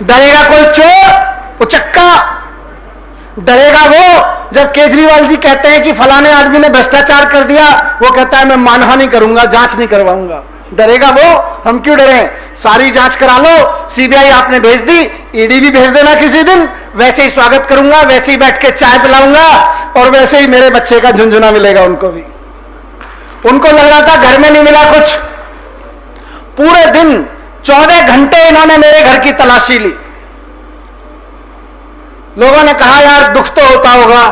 डरेगा कोई चोर उचक्का? डरेगा वो जब केजरीवाल जी कहते हैं कि फलाने आदमी ने भ्रष्टाचार कर दिया, वो कहता है मैं मानहानि करूंगा, जांच नहीं करवाऊंगा। डरेगा वो? हम क्यों डरें? सारी जांच करा लो, सीबीआई आपने भेज दी, ईडी भी भेज देना किसी दिन, वैसे ही स्वागत करूंगा, वैसे ही बैठ के चाय पिलाऊंगा और वैसे ही मेरे बच्चे का झुंझुना मिलेगा उनको भी। उनको लग रहा था घर में नहीं मिला कुछ, पूरे दिन 14 घंटे इन्होंने मेरे घर की तलाशी ली। लोगों ने कहा यार दुख तो होता होगा,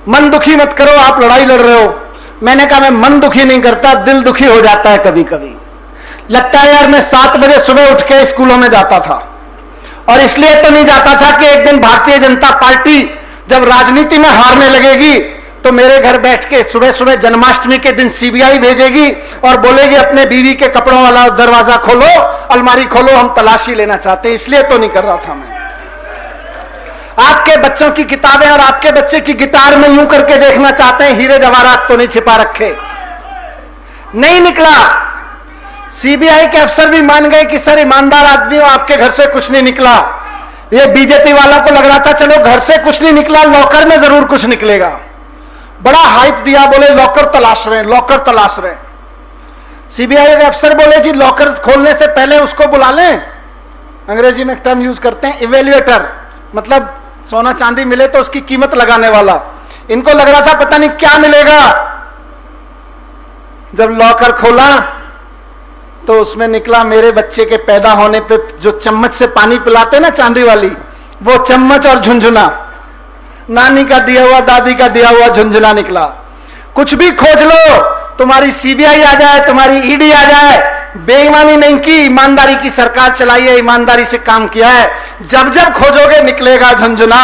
मन दुखी मत करो, आप लड़ाई लड़ रहे हो। मैंने कहा मैं मन दुखी नहीं करता, दिल दुखी हो जाता है कभी कभी। लगता है यार मैं 7 बजे सुबह उठ के स्कूलों में जाता था, और इसलिए तो नहीं जाता था कि एक दिन भारतीय जनता पार्टी जब राजनीति में हारने लगेगी तो मेरे घर बैठ के सुबह सुबह जन्माष्टमी के दिन सीबीआई भेजेगी और बोलेगी अपने बीवी के कपड़ों वाला दरवाजा खोलो, अलमारी खोलो, हम तलाशी लेना चाहते हैं। इसलिए तो नहीं कर रहा था मैं। आपके बच्चों की किताबें और आपके बच्चे की गिटार में यूं करके देखना चाहते हैं, हीरे जवाहरात तो नहीं छिपा रखे। नहीं निकला। सीबीआई के अफसर भी मान गए कि सर ईमानदार आदमी हो, आपके घर से कुछ नहीं निकला। ये बीजेपी वालों को लग रहा था चलो घर से कुछ नहीं निकला, लॉकर में जरूर कुछ निकलेगा। बड़ा हाइप दिया, बोले लॉकर तलाश रहे हैं, लॉकर तलाश रहे हैं। सीबीआई के अफसर बोले जी लॉकर खोलने से पहले उसको बुला लें, अंग्रेजी में एक टर्म यूज करते हैं इवेल्युएटर, मतलब सोना चांदी मिले तो उसकी कीमत लगाने वाला। इनको लग रहा था पता नहीं क्या मिलेगा। जब लॉकर खोला तो उसमें निकला मेरे बच्चे के पैदा होने पे जो चम्मच से पानी पिलाते ना चांदी वाली, वो चम्मच और झुंझुना, नानी का दिया हुआ, दादी का दिया हुआ झुंझुना निकला। कुछ भी खोज लो, तुम्हारी सीबीआई आ जाए, तुम्हारी ईडी आ जाए, बेईमानी नहीं की, ईमानदारी की सरकार चलाई है, ईमानदारी से काम किया है। जब जब खोजोगे निकलेगा झुंझुना।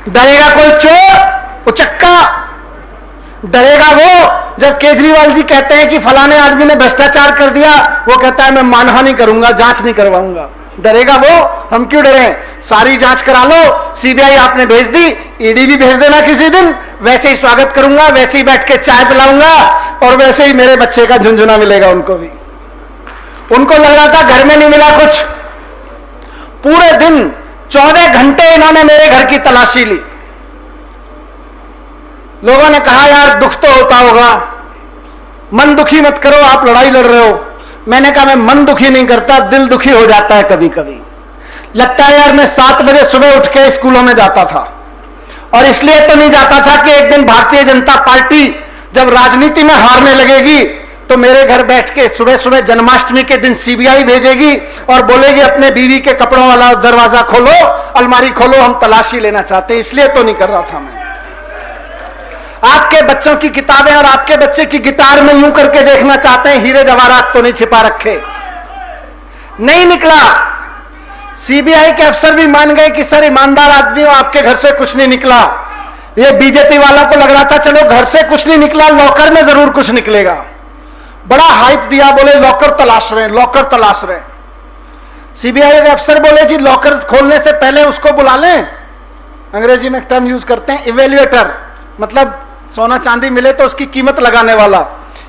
डरेगा कोई चोर उचक्का? डरेगा वो जब केजरीवाल जी कहते हैं कि फलाने आदमी ने भ्रष्टाचार कर दिया, वो कहता है मैं मानहानि करूंगा, जांच नहीं करवाऊंगा। डरेगा वो? हम क्यों डरें? सारी जांच करा लो, सीबीआई आपने भेज दी, ईडी भी भेज देना किसी दिन, वैसे ही स्वागत करूंगा, वैसे ही बैठ के चाय पिलाऊंगा और वैसे ही मेरे बच्चे का झुंझुना मिलेगा उनको भी। उनको लग रहा था घर में नहीं मिला कुछ, पूरे दिन 14 घंटे इन्होंने मेरे घर की तलाशी ली। लोगों ने कहा यार दुख तो होता होगा, मन दुखी मत करो, आप लड़ाई लड़ रहे हो। मैंने कहा मैं मन दुखी नहीं करता, दिल दुखी हो जाता है कभी कभी। लगता है यार मैं 7 बजे सुबह उठ के स्कूलों में जाता था, और इसलिए तो नहीं जाता था कि एक दिन भारतीय जनता पार्टी जब राजनीति में हारने लगेगी तो मेरे घर बैठ के सुबह सुबह जन्माष्टमी के दिन सीबीआई भेजेगी और बोलेगी अपने बीवी के कपड़ों वाला दरवाजा खोलो, अलमारी खोलो, हम तलाशी लेना चाहते हैं। इसलिए तो नहीं कर रहा था मैं। आपके बच्चों की किताबें और आपके बच्चे की गिटार में यूं करके देखना चाहते हैं, हीरे जवाहरात तो नहीं छिपा रखे। नहीं निकला। सीबीआई के अफसर भी मान गए कि सर ईमानदार आदमी हो, आपके घर से कुछ नहीं निकला। ये बीजेपी वालों को लग रहा था चलो घर से कुछ नहीं निकला, लॉकर में जरूर कुछ निकलेगा। बड़ा हाइप दिया, बोले लॉकर तलाश रहे हैं, लॉकर तलाश रहे हैं। सीबीआई के अफसर बोले जी लॉकर खोलने से पहले उसको बुला लें, अंग्रेजी में एक टर्म यूज करते हैं इवेल्युएटर, मतलब सोना चांदी मिले तो उसकी कीमत लगाने वाला।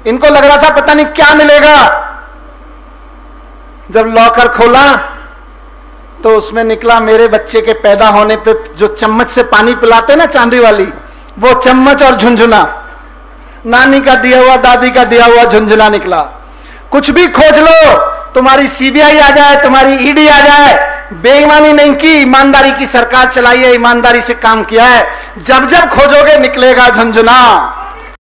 इनको लग रहा था पता नहीं क्या मिलेगा। जब लॉकर खोला तो उसमें निकला मेरे बच्चे के पैदा होने पे जो चम्मच से पानी पिलाते ना चांदी वाली, वो चम्मच और झुंझुना, नानी का दिया हुआ, दादी का दिया हुआ झुंझुना निकला। कुछ भी खोज लो, तुम्हारी सीबीआई आ जाए, तुम्हारी ईडी आ जाए, बेईमानी नहीं की, ईमानदारी की सरकार चलाई है, ईमानदारी से काम किया है। जब जब खोजोगे निकलेगा झुंझुना।